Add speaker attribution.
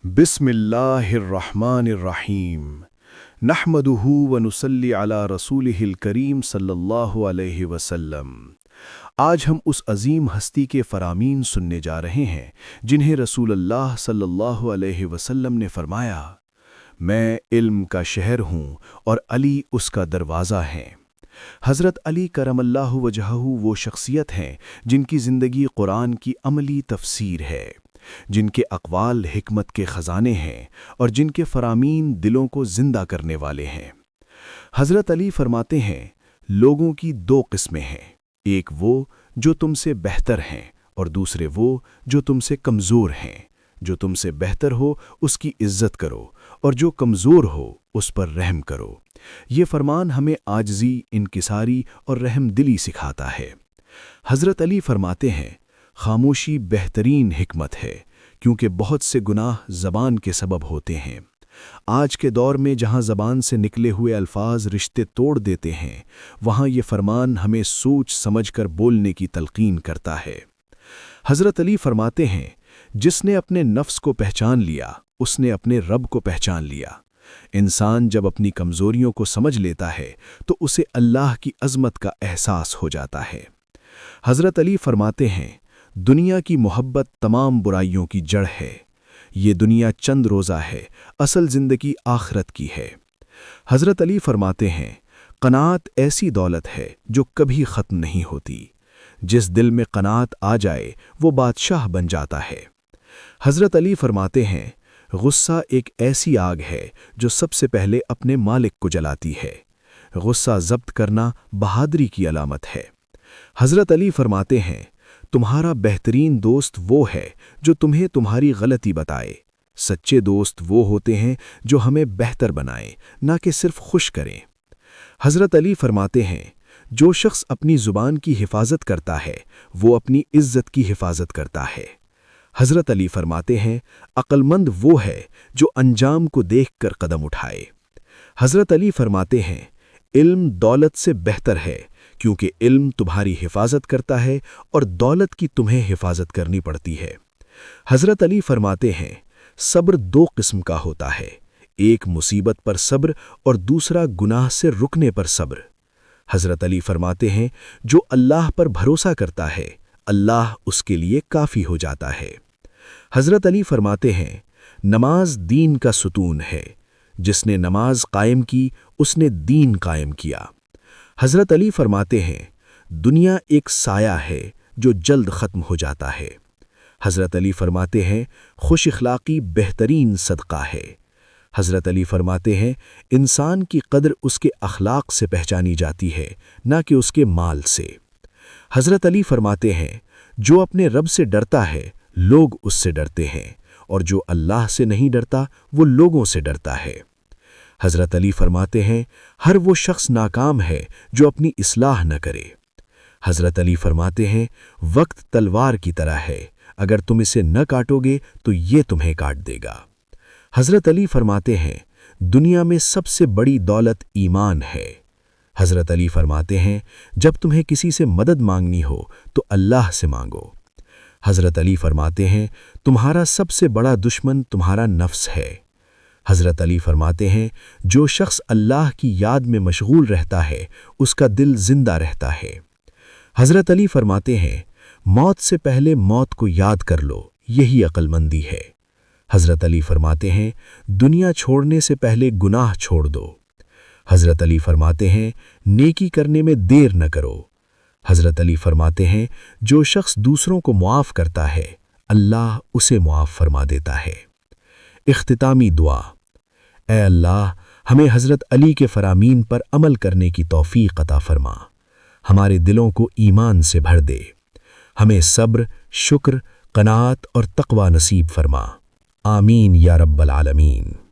Speaker 1: बिस्मिल्लाहिर्रहमानिर्रहीम नहमदुहु व नुसल्ली अला रसूलिहिल करीम सल्लल्लाहु अलैहि वसल्लम। आज हम उस अजीम हस्ती के फरामीन सुनने जा रहे हैं जिन्हें रसूलुल्लाह सल्लल्लाहु अलैहि वसल्लम ने फरमाया, मैं इल्म का शहर हूँ और अली उसका दरवाज़ा है। हज़रत अली करमल्लाहु वजहहु वो शख्सियत हैं जिनकी ज़िंदगी कुरान की अमली तफसीर है, जिनके अक़वाल हिकमत के ख़ज़ाने हैं और जिनके फ़रामीन दिलों को ज़िंदा करने वाले हैं। हज़रत अली फरमाते हैं, लोगों की दो किस्में हैं, एक वो जो तुमसे बेहतर हैं और दूसरे वो जो तुमसे कमज़ोर हैं। जो तुमसे बेहतर हो उसकी इज़्ज़त करो और जो कमज़ोर हो उस पर रहम करो। ये फरमान हमें आजिज़ी, इनकिसारी और रहमदिली सिखाता है। हज़रत अली फरमाते हैं, खामोशी बेहतरीन हिकमत है क्योंकि बहुत से गुनाह ज़बान के सबब होते हैं। आज के दौर में जहाँ ज़बान से निकले हुए अल्फाज रिश्ते तोड़ देते हैं, वहाँ ये फरमान हमें सोच समझ कर बोलने की तलकीन करता है। हज़रत अली फरमाते हैं, जिसने अपने नफ्स को पहचान लिया उसने अपने रब को पहचान लिया। इंसान जब अपनी कमज़ोरियों को समझ लेता है तो उसे अल्लाह की अज़मत का एहसास हो जाता है। हज़रत अली फरमाते हैं, दुनिया की मोहब्बत तमाम बुराइयों की जड़ है। ये दुनिया चंद रोज़ा है, असल ज़िंदगी आखिरत की है। हज़रत अली फरमाते हैं, क़नाअत ऐसी दौलत है जो कभी ख़त्म नहीं होती। जिस दिल में क़नाअत आ जाए वो बादशाह बन जाता है। हज़रत अली फरमाते हैं, गुस्सा एक ऐसी आग है जो सबसे पहले अपने मालिक को जलाती है। गुस्सा ज़ब्त करना बहादुरी की अलामत है। हज़रत अली फरमाते हैं, तुम्हारा बेहतरीन दोस्त वो है जो तुम्हें तुम्हारी गलती बताए। सच्चे दोस्त वो होते हैं जो हमें बेहतर बनाएं, ना कि सिर्फ खुश करें। हज़रत अली फरमाते हैं, जो शख्स अपनी ज़ुबान की हिफाजत करता है वो अपनी इज़्ज़त की हिफाजत करता है। हज़रत अली फरमाते हैं, अक्लमंद वो है जो अंजाम को देखकर कदम उठाए। हज़रत अली फरमाते हैं, इल्म दौलत से बेहतर है क्योंकि इल्म तुम्हारी हिफाजत करता है और दौलत की तुम्हें हिफाजत करनी पड़ती है। हज़रत अली फरमाते हैं, सब्र दो किस्म का होता है, एक मुसीबत पर सब्र और दूसरा गुनाह से रुकने पर सब्र। हज़रत अली फरमाते हैं, जो अल्लाह पर भरोसा करता है अल्लाह उसके लिए काफ़ी हो जाता है। हज़रत अली फरमाते हैं, नमाज दीन का सुतून है, जिसने नमाज कायम की उसने दीन कायम किया। हज़रत अली फरमाते हैं, दुनिया एक साया है जो जल्द ख़त्म हो जाता है। हज़रत अली फरमाते हैं, खुश इख़लाक़ी बेहतरीन सदक़ा है। हज़रत अली फरमाते हैं, इंसान की कदर उसके अख़लाक़ से पहचानी जाती है, ना कि उसके माल से। हज़रत अली फरमाते हैं, जो अपने रब से डरता है लोग उससे डरते हैं और जो अल्लाह से नहीं डरता वो लोगों से डरता है। हज़रत अली फरमाते हैं, हर वो शख्स नाकाम है जो अपनी इस्लाह न करे। हज़रत अली फरमाते हैं, वक्त तलवार की तरह है, अगर तुम इसे न काटोगे तो ये तुम्हें काट देगा। हज़रत अली फरमाते हैं, दुनिया में सबसे बड़ी दौलत ईमान है। हज़रत अली फरमाते हैं, जब तुम्हें किसी से मदद मांगनी हो तो अल्लाह से मांगो। हज़रत अली फरमाते हैं, तुम्हारा सबसे बड़ा दुश्मन तुम्हारा नफ्स है। हज़रत अली फरमाते हैं, जो शख्स अल्लाह की याद में मशगूल रहता है उसका दिल जिंदा रहता है। हज़रत अली फरमाते हैं, मौत से पहले मौत को याद कर लो, यही अक्लमंदी है। हज़रत अली फरमाते हैं, दुनिया छोड़ने से पहले गुनाह छोड़ दो। हज़रत अली फरमाते हैं, नेकी करने में देर न करो। हज़रत अली फरमाते हैं, जो शख्स दूसरों को मुआफ़ करता है अल्लाह उसे मुआफ़ फरमा देता है। इख्तितामी दुआ, ऐ अल्लाह हमें हज़रत अली के फ़रामीन पर अमल करने की तौफ़ीक़ अता फ़रमा, हमारे दिलों को ईमान से भर दे, हमें सब्र, शुक्र, क़नाअत और तक़वा नसीब फ़रमा। आमीन या रब्बल आलमीन।